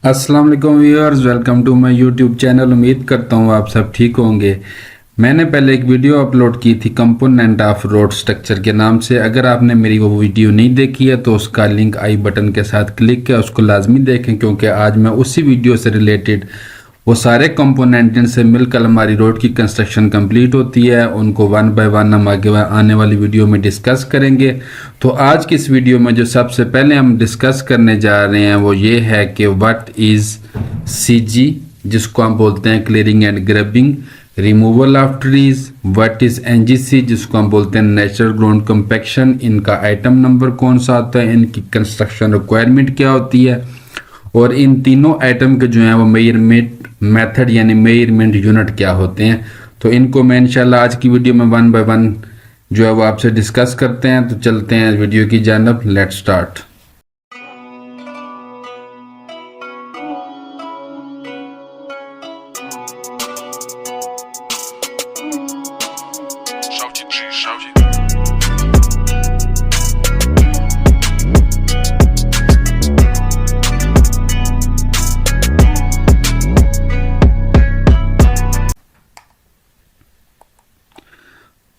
अस्सलाम वालेकुम viewers, welcome to my YouTube channel. उम्मीद करता हूँ आप सब ठीक होंगे। मैंने पहले एक वीडियो अपलोड की थी कंपोनेंट ऑफ रोड स्ट्रक्चर के नाम से। अगर आपने मेरी वो वीडियो नहीं देखी है तो उसका लिंक आई बटन के साथ क्लिक किया, उसको लाजमी देखें, क्योंकि आज मैं उसी वीडियो से रिलेटेड वो सारे कंपोनेंट जिनसे मिलकर हमारी रोड की कंस्ट्रक्शन कंप्लीट होती है उनको वन बाय वन हम आगे आने वाली वीडियो में डिस्कस करेंगे। तो आज की इस वीडियो में जो सबसे पहले हम डिस्कस करने जा रहे हैं वो ये है कि व्हाट इज़ सीजी, जिसको हम बोलते हैं clearing and grubbing, removal of trees. What is NGC, जिसको हम बोलते हैं नेचुरल ग्राउंड कंपैक्शन। इनका आइटम नंबर कौन सा आता है, इनकी कंस्ट्रक्शन रिक्वायरमेंट क्या होती है, और इन तीनों आइटम के जो है वो मेजरमेंट मेथड यानी मेजरमेंट यूनिट क्या होते हैं। तो इनको मैं इंशाल्लाह आज की वीडियो में वन बाय वन जो है वो आपसे डिस्कस करते हैं। तो चलते हैं वीडियो की जानब, लेट्स स्टार्ट।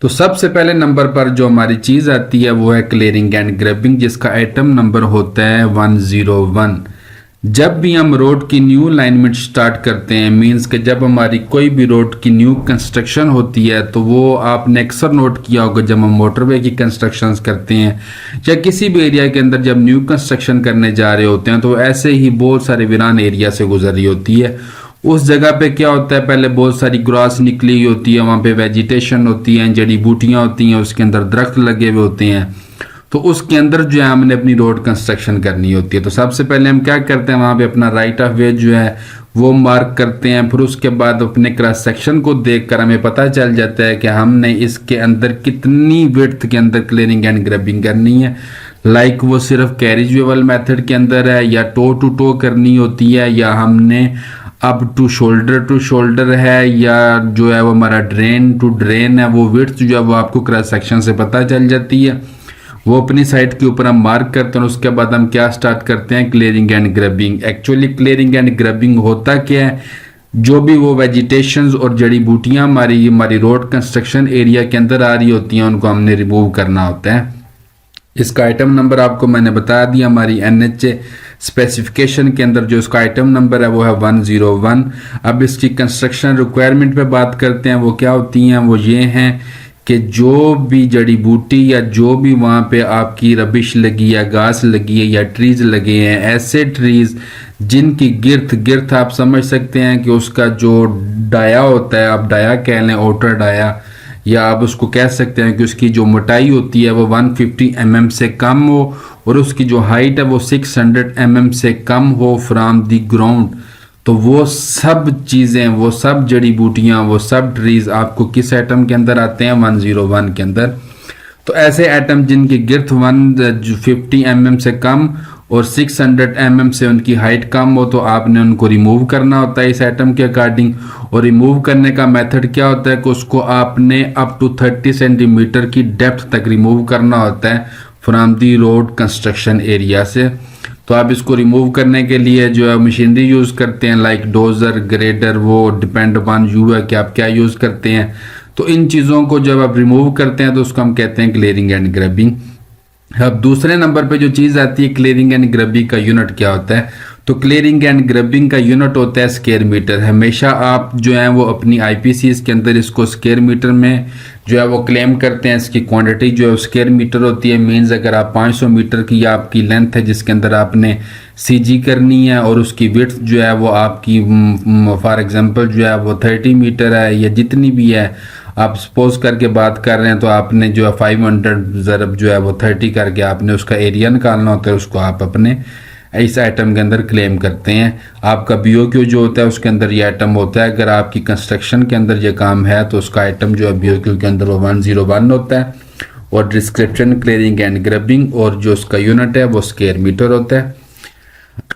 तो सबसे पहले नंबर पर जो हमारी चीज़ आती है वो है क्लियरिंग एंड ग्रबिंग, जिसका आइटम नंबर होता है 101। जब भी हम रोड की न्यू अलाइनमेंट स्टार्ट करते हैं, मींस कि जब हमारी कोई भी रोड की न्यू कंस्ट्रक्शन होती है, तो वो आपने अक्सर नोट किया होगा जब हम मोटरवे की कंस्ट्रक्शंस करते हैं या किसी भी एरिया के अंदर जब न्यू कंस्ट्रक्शन करने जा रहे होते हैं तो ऐसे ही बहुत सारे वीरान एरिया से गुजर रही होती है। उस जगह पे क्या होता है, पहले बहुत सारी ग्रास निकली हुई होती है, वहाँ पे वेजिटेशन होती है, जड़ी बूटियाँ होती हैं, उसके अंदर दरख्त लगे हुए होते हैं। तो उसके अंदर जो है हमने अपनी रोड कंस्ट्रक्शन करनी होती है। तो सबसे पहले हम क्या करते हैं, वहाँ पे अपना राइट ऑफ वे जो है वो मार्क करते हैं। फिर उसके बाद अपने क्रॉस सेक्शन को देखकर हमें पता चल जाता है कि हमने इसके अंदर कितनी विड्थ के अंदर क्लियरिंग एंड ग्रबिंग करनी है। लाइक वो सिर्फ कैरिजेबल मेथड के अंदर है, या टू टो करनी होती है, या हमने अप टू शोल्डर है, या जो है वो हमारा ड्रेन टू ड्रेन है। वो विड्थ जो है वो आपको क्रॉस सेक्शन से पता चल जाती है। वो अपनी साइड के ऊपर हम मार्क करते हैं। उसके बाद हम क्या स्टार्ट करते हैं, clearing and grubbing. Actually clearing and grubbing होता क्या है, जो भी वो वेजिटेशंस और जड़ी बूटियां हमारी रोड कंस्ट्रक्शन एरिया के अंदर आ रही होती हैं उनको हमने रिमूव करना होता है। इसका आइटम नंबर आपको मैंने बता दिया, हमारी एनएचए स्पेसिफिकेशन के अंदर जो इसका आइटम नंबर है वो है 101। अब इसकी कंस्ट्रक्शन रिक्वायरमेंट पे बात करते हैं। वो क्या होती हैं, वो ये हैं कि जो भी जड़ी बूटी या जो भी वहाँ पे आपकी रबिश लगी या घास लगी है या ट्रीज लगे हैं, ऐसे ट्रीज जिनकी गिर्थ आप समझ सकते हैं कि उसका जो डाया होता है, आप डाया कह लें, आउटर डाया, या आप उसको कह सकते हैं कि उसकी जो मोटाई होती है वो 150 mm से कम हो, और उसकी जो हाइट है वो 600 mm से कम हो फ्रॉम दी ग्राउंड। तो वो सब चीज़ें, वो सब जड़ी बूटियाँ, वो सब ट्रीज आपको किस आइटम के अंदर आते हैं, 101 के अंदर। तो ऐसे आइटम जिनकी गिर्थ 150 mm से कम और 600 mm से उनकी हाइट कम हो, तो आपने उनको रिमूव करना होता है इस आइटम के अकॉर्डिंग। और रिमूव करने का मेथड क्या होता है कि उसको आपने अप टू 30 सेंटीमीटर की डेप्थ तक रिमूव करना होता है from the road construction area से। तो आप इसको रिमूव करने के लिए जो है मशीनरी यूज़ करते हैं, लाइक डोजर, ग्रेडर, वो डिपेंड अपॉन यू है कि आप क्या यूज़ करते हैं। तो इन चीज़ों को जब आप रिमूव करते हैं तो उसको हम कहते हैं क्लियरिंग एंड ग्रबिंग। अब दूसरे नंबर पे जो चीज़ आती है, क्लियरिंग एंड ग्रबिंग का यूनिट क्या होता है। तो क्लियरिंग एंड ग्रबिंग का यूनिट होता है स्क्वायर मीटर। हमेशा आप जो है वो अपनी आईपीसीज के अंदर इसको स्क्वायर मीटर में जो है वो क्लेम करते हैं। इसकी क्वांटिटी जो है स्क्वायर मीटर होती है। मीन्स अगर आप 500 मीटर की आपकी लेंथ है जिसके अंदर आपने सीजी करनी है, और उसकी विड्थ जो है वो आपकी फॉर एग्जांपल जो है वो 30 मीटर है, या जितनी भी है आप सपोज करके बात कर रहे हैं, तो आपने जो है 500 ज़रब जो है वो 30 करके आपने उसका एरिया निकालना होता है। उसको आप अपने इस आइटम के अंदर क्लेम करते हैं। आपका बीओक्यू जो होता है उसके अंदर ये आइटम होता है। अगर आपकी कंस्ट्रक्शन के अंदर ये काम है तो उसका आइटम जो है बीओक्यू के अंदर वो 101 होता है, और डिस्क्रिप्शन क्लियरिंग एंड ग्रबिंग, और जो उसका यूनिट है वो स्क्वायर मीटर होता है।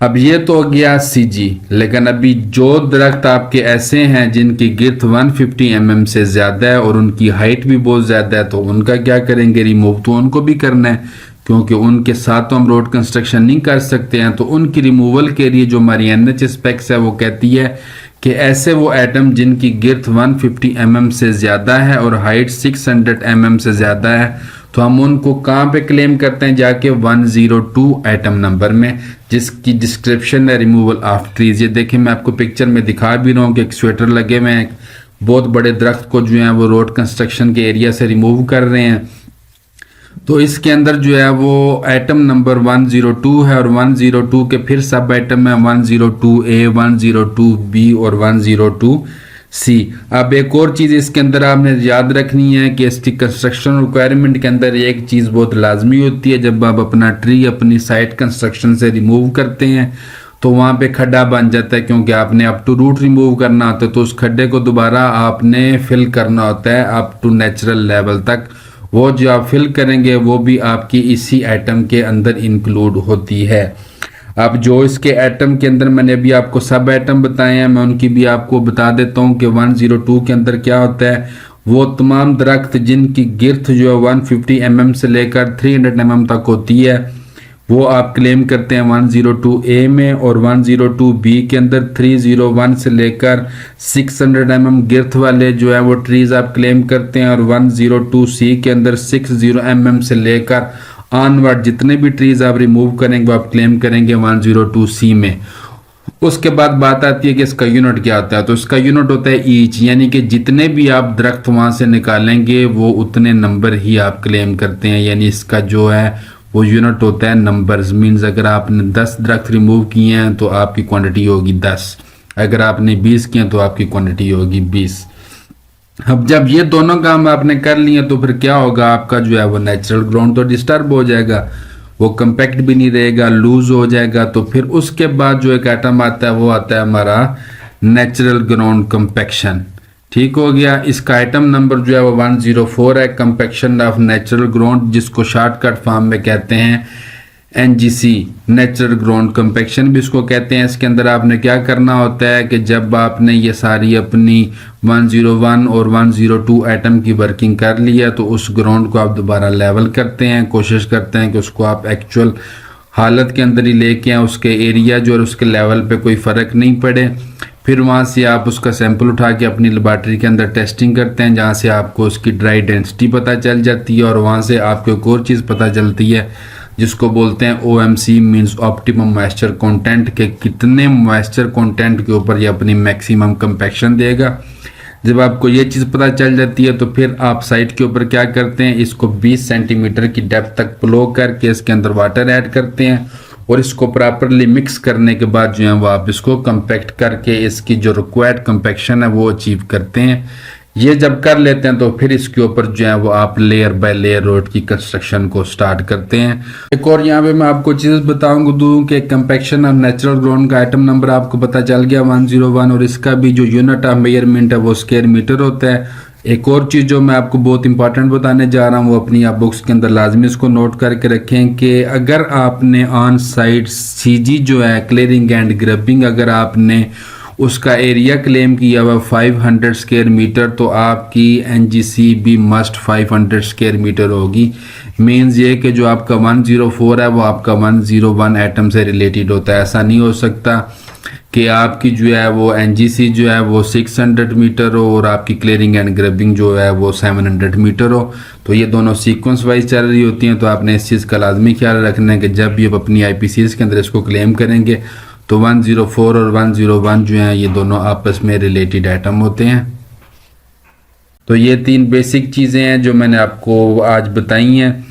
अब ये तो हो गया सीजी, लेकिन अभी जो दरख्त आपके ऐसे हैं जिनकी गिर्थ 150 mm से ज़्यादा है और उनकी हाइट भी बहुत ज़्यादा है, तो उनका क्या करेंगे, रिमूव तो उनको भी करना है, क्योंकि उनके साथ तो हम रोड कंस्ट्रक्शन नहीं कर सकते हैं। तो उनकी रिमूवल के लिए जो हमारी NH स्पेक्स है वो कहती है कि ऐसे वो एटम जिनकी गिर्थ 150 mm से ज़्यादा है और हाइट 600 mm से ज़्यादा है, तो हम उनको कहाँ पे क्लेम करते हैं, जाके 102 एटम नंबर में, जिसकी डिस्क्रिप्शन है रिमूवल ऑफ ट्रीज। ये देखिए मैं आपको पिक्चर में दिखा भी रहा हूँ कि एक स्वेटर लगे हुए हैं, बहुत बड़े दरख्त को जो है वो रोड कंस्ट्रक्शन के एरिया से रिमूव कर रहे हैं। तो इसके अंदर जो है वो एटम नंबर 102 है और 102 के फिर सब एटम है 102A, 102B और 102C। अब एक और चीज़ इसके अंदर आपने याद रखनी है कि इसकी कंस्ट्रक्शन रिक्वायरमेंट के अंदर एक चीज़ बहुत लाजमी होती है, जब आप अपना ट्री अपनी साइट कंस्ट्रक्शन से रिमूव करते हैं तो वहाँ पे खड्डा बन जाता है, क्योंकि आपने अप टू रूट रिमूव करना होता है, तो उस खड्डे को दोबारा आपने फिल करना होता है अप टू नेचुरल लेवल तक। वो जो आप फिल करेंगे वो भी आपकी इसी एटम के अंदर इंक्लूड होती है। अब जो इसके एटम के अंदर मैंने अभी आपको सब एटम बताए हैं, मैं उनकी भी आपको बता देता हूँ कि 102 के अंदर क्या होता है। वो तमाम दरख्त जिनकी गिर्थ जो है 150 mm से लेकर 300 mm तक होती है, वो आप क्लेम करते हैं 102A में, और 102B के अंदर 301 से लेकर 600 mm गिर्थ वाले जो है वो ट्रीज आप क्लेम करते हैं, और 102C के अंदर 60 mm से लेकर ऑनवर्ड जितने भी ट्रीज आप रिमूव करेंगे वो आप क्लेम करेंगे 102C में। उसके बाद बात आती है कि इसका यूनिट क्या होता है। तो इसका यूनिट होता है ईच, यानी कि जितने भी आप दरख्त वहाँ से निकालेंगे वो उतने नंबर ही आप क्लेम करते हैं, यानी इसका जो है वो यूनिट होता है नंबर्स। मीन्स अगर आपने 10 दरख्त रिमूव किए हैं तो आपकी क्वांटिटी होगी 10, अगर आपने 20 किए तो आपकी क्वांटिटी होगी 20। अब जब ये दोनों काम आपने कर लिए तो फिर क्या होगा, आपका जो है वो नेचुरल ग्राउंड तो डिस्टर्ब हो जाएगा, वो कंपैक्ट भी नहीं रहेगा, लूज हो जाएगा। तो फिर उसके बाद जो एक एटम आता है वो आता है हमारा नेचुरल ग्राउंड कंपैक्शन। ठीक हो गया। इसका आइटम नंबर जो है वो 104 है, कंपैक्शन ऑफ नेचुरल ग्राउंड, जिसको शॉर्टकट फॉर्म में कहते हैं NGC, नेचुरल ग्राउंड कंपैक्शन भी इसको कहते हैं। इसके अंदर आपने क्या करना होता है कि जब आपने ये सारी अपनी 101 और 102 एटम की वर्किंग कर लिया तो उस ग्राउंड को आप दोबारा लेवल करते हैं, कोशिश करते हैं कि उसको आप एक्चुअल हालत के अंदर ही लेके आए, उसके एरिया जो और उसके लेवल पे कोई फ़र्क नहीं पड़े। फिर वहाँ से आप उसका सैंपल उठा के अपनी लेबॉर्ट्री के अंदर टेस्टिंग करते हैं, जहाँ से आपको उसकी ड्राई डेंसिटी पता चल जाती है, और वहाँ से आपको एक और चीज़ पता चलती है जिसको बोलते हैं OMC, means optimum moisture content, के कितने मॉइस्चर कंटेंट के ऊपर ये अपनी मैक्सिमम कंपैक्शन देगा। जब आपको ये चीज़ पता चल जाती है तो फिर आप साइट के ऊपर क्या करते हैं, इसको 20 सेंटीमीटर की डेप्थ तक प्लो करके इसके अंदर वाटर ऐड करते हैं, और इसको प्रॉपरली मिक्स करने के बाद जो है वो आप इसको कंपैक्ट करके इसकी जो रिक्वायर्ड कंपैक्शन है वो अचीव करते हैं। ये जब कर लेते हैं तो फिर इसके ऊपर जो है वो आप लेयर बाय लेयर रोड की कंस्ट्रक्शन को स्टार्ट करते हैं। एक और यहाँ पे मैं आपको चीज़ बताऊंगा दूँ कि कंपैक्शन ऑफ नेचुरल ग्राउंड का आइटम नंबर आपको पता चल गया 101, और इसका भी जो यूनिट ऑफ मेजरमेंट है वो स्क्वायर मीटर होता है। एक और चीज़ जो मैं आपको बहुत इंपॉर्टेंट बताने जा रहा हूँ वो अपनी आप बुक्स के अंदर लाजमी इसको नोट करके रखें कि अगर आपने ऑन साइट CG जो है क्लियरिंग एंड ग्रबिंग, अगर आपने उसका एरिया क्लेम किया हुआ 500 स्क्वायर मीटर, तो आपकी NGC भी मस्ट 500 स्क्वायर मीटर होगी। मीन्स ये कि जो आपका 104 है वो आपका 101 एटम से रिलेटेड होता है। ऐसा नहीं हो सकता कि आपकी जो है वो NGC जो है वो 600 मीटर हो और आपकी क्लियरिंग एंड ग्रबिंग जो है वो 700 मीटर हो। तो ये दोनों सीक्वेंस वाइज चल रही होती हैं। तो आपने इस चीज़ का लाजमी ख्याल रखना है कि जब भी आप अपनी IPCs के अंदर इसको क्लेम करेंगे तो 104 और 101 जो हैं ये दोनों आपस में रिलेटेड आइटम होते हैं। तो ये 3 बेसिक चीज़ें हैं जो मैंने आपको आज बताई हैं।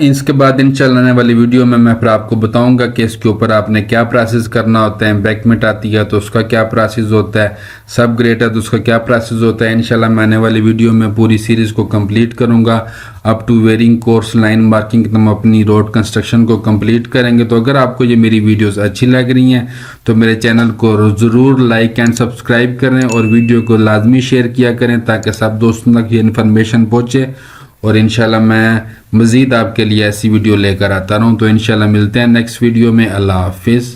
इसके बाद इंशाल्लाह आने वाली वीडियो में मैं फिर आपको बताऊंगा कि इसके ऊपर आपने क्या प्रोसेस करना होता है। एम्बैंकमेंट आती है तो उसका क्या प्रोसेस होता है, सब ग्रेड है तो उसका क्या प्रोसेस होता है। इंशाल्लाह मैं आने वाली वीडियो में पूरी सीरीज़ को कंप्लीट करूंगा up to wearing course line marking, हम अपनी रोड कंस्ट्रक्शन को कंप्लीट करेंगे। तो अगर आपको ये मेरी वीडियोज़ अच्छी लग रही हैं तो मेरे चैनल को ज़रूर लाइक एंड सब्सक्राइब करें और वीडियो को लाजमी शेयर किया करें ताकि सब दोस्तों तक ये इन्फॉर्मेशन पहुँचे। और इंशाल्लाह मैं मज़ीद आपके लिए ऐसी वीडियो लेकर आता रहूँ। तो इंशाल्लाह मिलते हैं नेक्स्ट वीडियो में। अल्लाह हाफिज़।